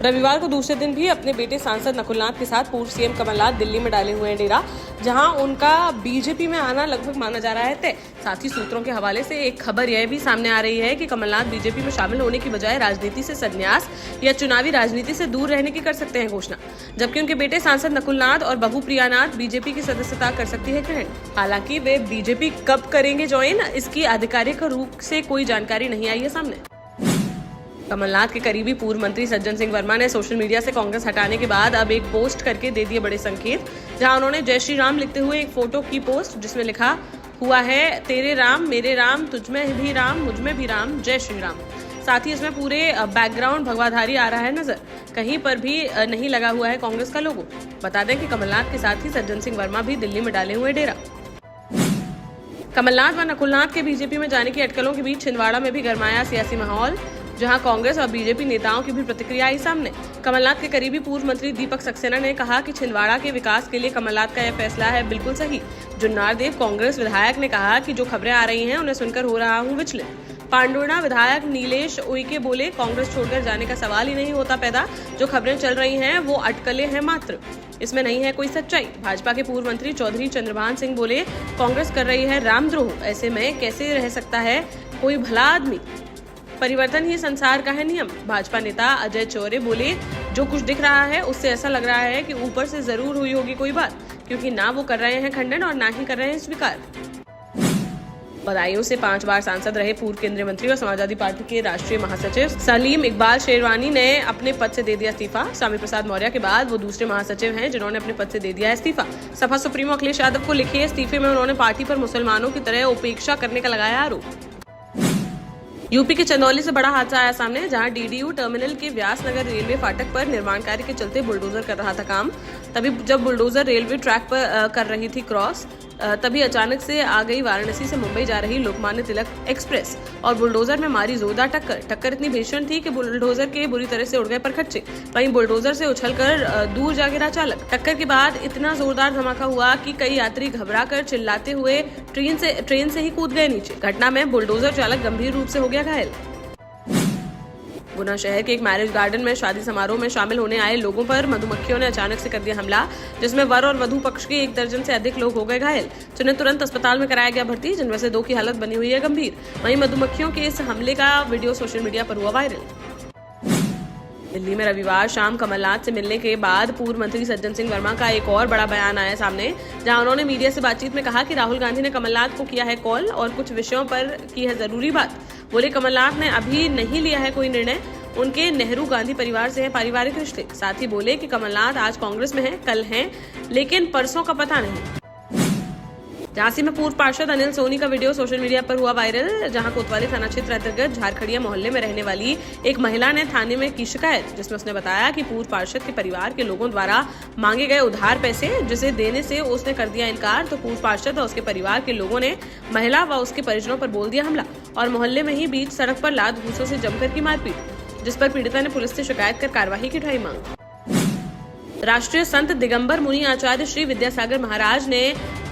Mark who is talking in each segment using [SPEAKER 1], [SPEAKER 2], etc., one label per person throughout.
[SPEAKER 1] रविवार को दूसरे दिन भी अपने बेटे सांसद नकुलनाथ के साथ पूर्व सीएम कमलनाथ दिल्ली में डाले हुए हैं डेरा, जहां उनका बीजेपी में आना लगभग माना जा रहा है तय। साथ ही सूत्रों के हवाले से एक खबर यह भी सामने आ रही है कि कमलनाथ बीजेपी में शामिल होने की बजाय राजनीति से संन्यास या चुनावी राजनीति से दूर रहने की कर सकते हैं घोषणा, जबकि उनके बेटे सांसद नकुलनाथ और बहू प्रियानाथ बीजेपी की सदस्यता कर सकती है ग्रहण। हालांकि वे बीजेपी कब करेंगे ज्वाइन, इसकी आधिकारिक रूप से कोई जानकारी नहीं आई है सामने। कमलनाथ के करीबी पूर्व मंत्री सज्जन सिंह वर्मा ने सोशल मीडिया से कांग्रेस हटाने के बाद अब एक पोस्ट करके दे दिए बड़े संकेत, जहां उन्होंने जय श्री राम लिखते हुए एक फोटो की पोस्ट जिसमें लिखा हुआ है तेरे राम मेरे राम तुझमें भी राम मुझमें भी राम जय श्री राम। साथ ही इसमें पूरे बैकग्राउंड भगवाधारी आ रहा है नजर, कहीं पर भी नहीं लगा हुआ है कांग्रेस का लोगो। बता दें कि कमलनाथ के साथ ही सज्जन सिंह वर्मा भी दिल्ली में डाले हुए डेरा। कमलनाथ व नकुलनाथ के बीजेपी में जाने की अटकलों के बीच छिंदवाड़ा में भी गरमाया सियासी माहौल, जहां कांग्रेस और बीजेपी नेताओं की भी प्रतिक्रिया आई सामने। कमलनाथ के करीबी पूर्व मंत्री दीपक सक्सेना ने कहा कि छिंदवाड़ा के विकास के लिए कमलनाथ का यह फैसला है बिल्कुल सही। जुन्नार देव कांग्रेस विधायक ने कहा कि जो खबरें आ रही हैं उन्हें सुनकर हो रहा हूं विचलित। पांडुर्णा विधायक नीलेश उइके बोले, कांग्रेस छोड़कर जाने का सवाल ही नहीं होता पैदा, जो खबरें चल रही हैं वो अटकलें हैं मात्र, इसमें नहीं है कोई सच्चाई। भाजपा के पूर्व मंत्री चौधरी चंद्रभान सिंह बोले, कांग्रेस कर रही है रामद्रोह, ऐसे में कैसे रह सकता है कोई भला आदमी, परिवर्तन ही संसार का है नियम। भाजपा नेता अजय चौरे बोले, जो कुछ दिख रहा है उससे ऐसा लग रहा है कि ऊपर से जरूर हुई होगी कोई बात, क्योंकि ना वो कर रहे हैं खंडन और ना ही कर रहे हैं स्वीकार। बदायूं से 5 बार सांसद रहे पूर्व केंद्रीय मंत्री और समाजवादी पार्टी के राष्ट्रीय महासचिव सलीम इकबाल शेरवानी ने अपने पद से दे दिया इस्तीफा। स्वामी प्रसाद मौर्य के बाद वो दूसरे महासचिव हैं जिन्होंने अपने पद से दे दिया इस्तीफा। सपा सुप्रीमो अखिलेश यादव को लिखे इस्तीफे में उन्होंने पार्टी पर मुसलमानों की तरह उपेक्षा करने का लगाया आरोप। यूपी के चंदौली से बड़ा हादसा आया सामने, जहां डीडीयू टर्मिनल के व्यासनगर रेलवे फाटक पर निर्माण कार्य के चलते बुलडोजर कर रहा था काम। तभी जब बुलडोजर रेलवे ट्रैक पर कर रही थी क्रॉस, तभी अचानक से आ गई वाराणसी से मुंबई जा रही लोकमान्य तिलक एक्सप्रेस और बुलडोजर में मारी जोरदार टक्कर इतनी भीषण थी कि बुलडोजर के बुरी तरह से उड़ गए परखच्चे। वहीं बुलडोजर से उछलकर दूर जा गिरा चालक। टक्कर के बाद इतना जोरदार धमाका हुआ कि कई यात्री घबराकर चिल्लाते हुए ट्रेन से ही कूद गए नीचे। घटना में बुलडोजर चालक गंभीर रूप से हो गया घायल। गुना शहर के एक मैरिज गार्डन में शादी समारोह में शामिल होने आए लोगों पर मधुमक्खियों ने अचानक से कर दिया हमला, जिसमें वर और वधू पक्ष के 1 दर्जन से अधिक लोग हो गए घायल, जिन्हें तुरंत अस्पताल में कराया गया भर्ती, जिनमें से 2 की हालत बनी हुई है गंभीर। वहीं मधुमक्खियों के इस हमले का वीडियो सोशल मीडिया पर हुआ वायरल। दिल्ली में रविवार शाम कमलनाथ से मिलने के बाद पूर्व मंत्री सज्जन सिंह वर्मा का एक और बड़ा बयान आया सामने, जहां उन्होंने मीडिया से बातचीत में कहा कि राहुल गांधी ने कमलनाथ को किया है कॉल और कुछ विषयों पर की है जरूरी बात। बोले, कमलनाथ ने अभी नहीं लिया है कोई निर्णय, उनके नेहरू गांधी परिवार से है पारिवारिक रिश्ते। साथ ही बोले कि कमलनाथ आज कांग्रेस में हैं, कल हैं, लेकिन परसों का पता नहीं। झांसी में पूर्व पार्षद अनिल सोनी का वीडियो सोशल मीडिया पर हुआ वायरल, जहां कोतवाली थाना क्षेत्र अंतर्गत झारखड़िया मोहल्ले में रहने वाली एक महिला ने थाने में की शिकायत, जिसमें उसने बताया कि पूर्व पार्षद के परिवार के लोगों द्वारा मांगे गए उधार पैसे जिसे देने से उसने कर दिया इनकार, तो पूर्व पार्षद और उसके परिवार के लोगों ने महिला व उसके परिजनों पर बोल दिया हमला और मोहल्ले में ही बीच सड़क पर लात घूसों से जमकर की मारपीट, जिस पर पीड़िता ने पुलिस से शिकायत कर कार्रवाई की उठाई मांग। राष्ट्रीय संत दिगंबर मुनि आचार्य श्री विद्यासागर महाराज ने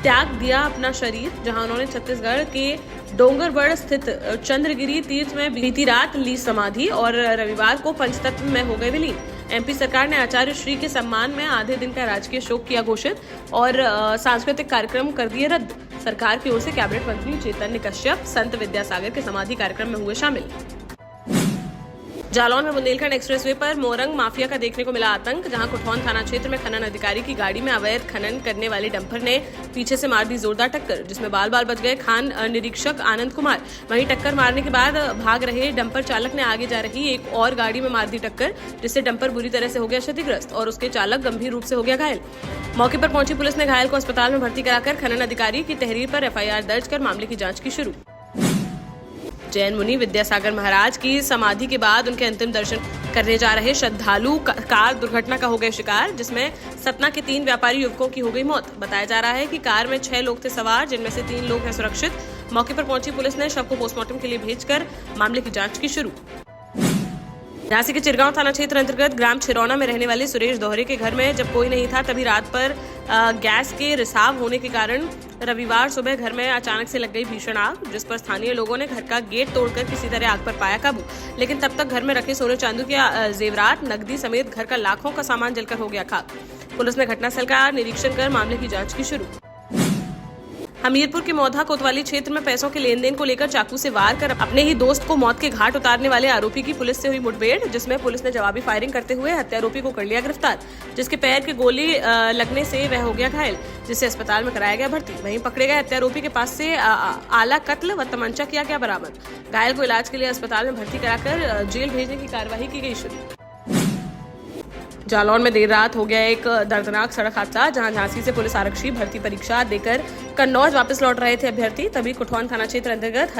[SPEAKER 1] त्याग दिया अपना शरीर, जहां उन्होंने छत्तीसगढ़ के डोंगरगढ़ स्थित चंद्रगिरी तीर्थ में बीती रात ली समाधि और रविवार को पंचतत्व में हो गए विलीन। एमपी सरकार ने आचार्य श्री के सम्मान में आधे दिन का राजकीय शोक किया घोषित और सांस्कृतिक कार्यक्रम कर दिए रद्द। सरकार की ओर से कैबिनेट मंत्री चैतन्य कश्यप संत विद्यासागर के समाधि कार्यक्रम में हुए शामिल। जालौन में बुंदेलखंड एक्सप्रेसवे पर मोरंग माफिया का देखने को मिला आतंक, जहां कुठौन थाना क्षेत्र में खनन अधिकारी की गाड़ी में अवैध खनन करने वाले डंपर ने पीछे से मार दी जोरदार टक्कर, जिसमें बाल बाल बच गए खान निरीक्षक आनंद कुमार। वहीं टक्कर मारने के बाद भाग रहे डंपर चालक ने आगे जा रही एक और गाड़ी में मार दी टक्कर, जिससे डंपर बुरी तरह से हो गया क्षतिग्रस्त और उसके चालक गंभीर रूप से हो गया घायल। मौके पर पहुंची पुलिस ने घायल को अस्पताल में भर्ती कराकर खनन अधिकारी की तहरीर पर FIR दर्ज कर मामले की जाँच की शुरू। जैन मुनि विद्यासागर महाराज की समाधि के बाद उनके अंतिम दर्शन करने जा रहे श्रद्धालु कार दुर्घटना का हो गए शिकार, जिसमें सतना के 3 व्यापारी युवकों की हो गई मौत। बताया जा रहा है कि कार में 6 लोग थे सवार, जिनमें से 3 लोग हैं सुरक्षित। मौके पर पहुंची पुलिस ने शव को पोस्टमार्टम के लिए भेजकर मामले की जांच की शुरू। झांसी के चिरगांव थाना क्षेत्र अंतर्गत ग्राम छिरौना में रहने वाले सुरेश दोहरे के घर में जब कोई नहीं था तभी रात पर गैस के रिसाव होने के कारण रविवार सुबह घर में अचानक से लग गई भीषण आग, जिस पर स्थानीय लोगों ने घर का गेट तोड़कर किसी तरह आग पर पाया काबू। लेकिन तब तक घर में रखे सोने चांदी के जेवरात, नकदी समेत घर का लाखों का सामान जलकर हो गया खाक। पुलिस ने घटनास्थल का निरीक्षण कर मामले की जाँच की शुरू। हमीरपुर के मौधा कोतवाली क्षेत्र में पैसों के लेन देन को लेकर चाकू से वार कर अपने ही दोस्त को मौत के घाट उतारने वाले आरोपी की पुलिस से हुई मुठभेड़, जिसमें पुलिस ने जवाबी फायरिंग करते हुए हत्यारोपी को कर लिया गिरफ्तार, जिसके पैर की गोली लगने से वह हो गया घायल, जिसे अस्पताल में कराया गया भर्ती। वहीं पकड़े गए हत्यारोपी के पास से आला कत्ल व तमंचा किया गया बरामद। घायल को इलाज के लिए अस्पताल में भर्ती कराकर जेल भेजने की कार्यवाही की गई शुरू। जालौन में देर रात हो गया एक दर्दनाक सड़क हादसा, जहां झांसी से पुलिस आरक्षी भर्ती परीक्षा देकर कन्नौज वापस लौट रहे थे अभ्यर्थी। तभी कुठौन थाना क्षेत्र अंतर्गत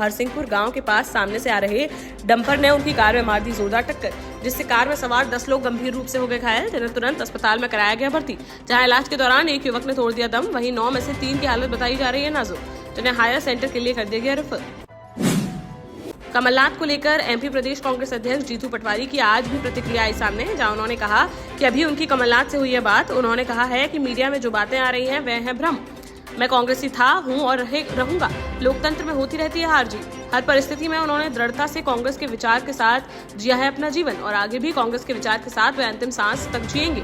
[SPEAKER 1] हरसिंहपुर गांव के पास सामने से आ रहे डंपर ने उनकी कार में मार दी जोरदार टक्कर, जिससे कार में सवार 10 लोग गंभीर रूप से हो गए घायल, जिन्हें तुरंत अस्पताल में कराया गया भर्ती, जहां इलाज के दौरान एक युवक ने तोड़ दिया दम। वहीं 9 में से 3 की हालत बताई जा रही है नाजुक, जिन्हें हायर सेंटर के लिए कर दिया गया रेफर। कमलनाथ को लेकर एमपी प्रदेश कांग्रेस अध्यक्ष जीतू पटवारी की आज भी प्रतिक्रिया आई सामने, जहां उन्होंने कहा कि अभी उनकी कमलनाथ से हुई है बात। उन्होंने कहा है कि मीडिया में जो बातें आ रही हैं वह है भ्रम। मैं कांग्रेसी था, हूं और रहूंगा। लोकतंत्र में होती रहती है हार जीत। हर परिस्थिति में उन्होंने दृढ़ता से कांग्रेस के विचार के साथ जिया है अपना जीवन, और आगे भी कांग्रेस के विचार के साथ वे अंतिम सांस तक जिएंगे।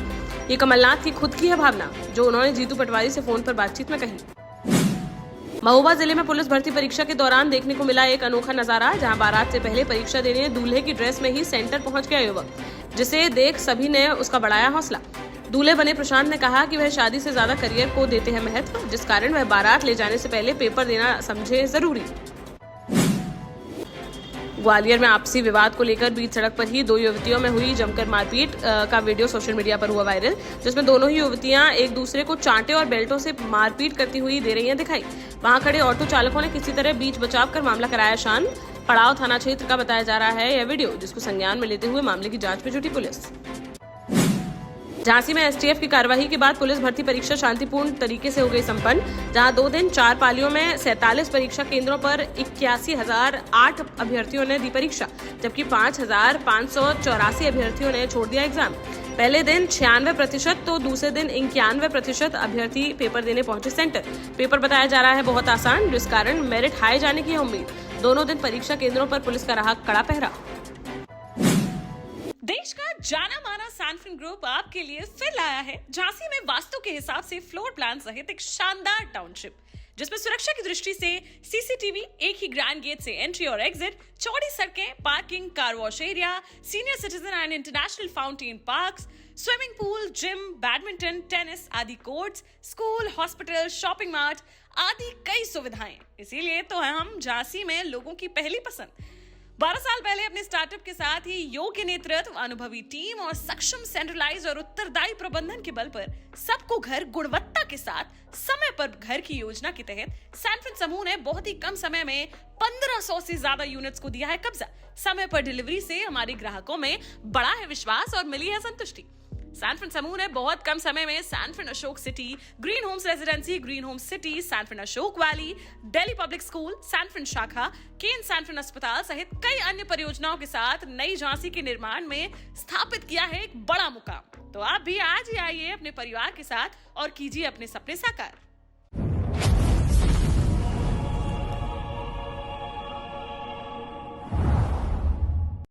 [SPEAKER 1] ये कमलनाथ की खुद की है भावना, जो उन्होंने जीतू पटवारी से फोन पर बातचीत में कही। महोबा जिले में पुलिस भर्ती परीक्षा के दौरान देखने को मिला एक अनोखा नजारा, जहां बारात से पहले परीक्षा देने दूल्हे की ड्रेस में ही सेंटर पहुंच गया युवक, जिसे देख सभी ने उसका बढ़ाया हौसला। दूल्हे बने प्रशांत ने कहा कि वह शादी से ज्यादा करियर को देते हैं महत्व, जिस कारण वह बारात ले जाने से पहले पेपर देना समझे जरूरी। ग्वालियर में आपसी विवाद को लेकर बीच सड़क पर ही 2 युवतियों में हुई जमकर मारपीट का वीडियो सोशल मीडिया पर हुआ वायरल, जिसमें दोनों ही युवतियां एक दूसरे को चांटे और बेल्टों से मारपीट करती हुई दे रही हैं दिखाई। वहां खड़े ऑटो चालकों ने किसी तरह बीच बचाव कर मामला कराया शांत। पड़ाव थाना क्षेत्र का बताया जा रहा है यह वीडियो, जिसको संज्ञान में लेते हुए मामले की जांच में जुटी पुलिस। झांसी में एसटीएफ की कार्यवाही के बाद पुलिस भर्ती परीक्षा शांतिपूर्ण तरीके से हो गई संपन्न, जहां 2 दिन 4 पालियों में 47 परीक्षा केंद्रों पर 81,008 अभ्यर्थियों ने दी परीक्षा, जबकि 5,584 अभ्यर्थियों ने छोड़ दिया एग्जाम। पहले दिन 96% तो दूसरे दिन 91% अभ्यर्थी पेपर देने पहुंचे सेंटर। पेपर बताया जा रहा है बहुत आसान, जिस कारण मेरिट हाई जाने की है उम्मीद। दोनों दिन परीक्षा केंद्रों पर पुलिस का रहा कड़ा पहरा।
[SPEAKER 2] देश का जाना माना सैनफिन ग्रुप आपके लिए फिर लाया है झांसी में वास्तु के हिसाब से फ्लोर प्लान सहित एक शानदार टाउनशिप, जिसमें सुरक्षा की दृष्टि से सीसीटीवी, एक ही ग्रैंड गेट से एंट्री और एग्जिट, चौड़ी सड़कें, parking, car wash area, senior citizen and international fountain parks, swimming pool, gym, badminton, tennis आदि courts, school, hospital, shopping mart आदि कई सुविधाएं। इसीलिए तो हम झांसी में लोगों की पहली पसंद। 12 साल पहले अपने स्टार्टअप के साथ ही योग्य नेतृत्व, अनुभवी टीम और सक्षम सेंट्रलाइज और उत्तरदायी प्रबंधन के बल पर सबको घर गुणवत्ता के साथ समय पर घर की योजना के तहत सैनफिन समूह ने बहुत ही कम समय में 1500 से ज्यादा यूनिट्स को दिया है कब्जा। समय पर डिलीवरी से हमारे ग्राहकों में बड़ा है विश्वास और मिली है संतुष्टि। सैनफिन समूह ने बहुत कम समय में Sanfin Ashok city, green homes residency, green homes city, Sanfin Ashok valley, Delhi public school, Sanfin शाखा, केन सैनफिन अस्पताल सहित कई अन्य परियोजनाओं के साथ नई झांसी के निर्माण में स्थापित किया है एक बड़ा मुकाम। तो आप भी आज ही आइए अपने परिवार के साथ और कीजिए अपने सपने साकार।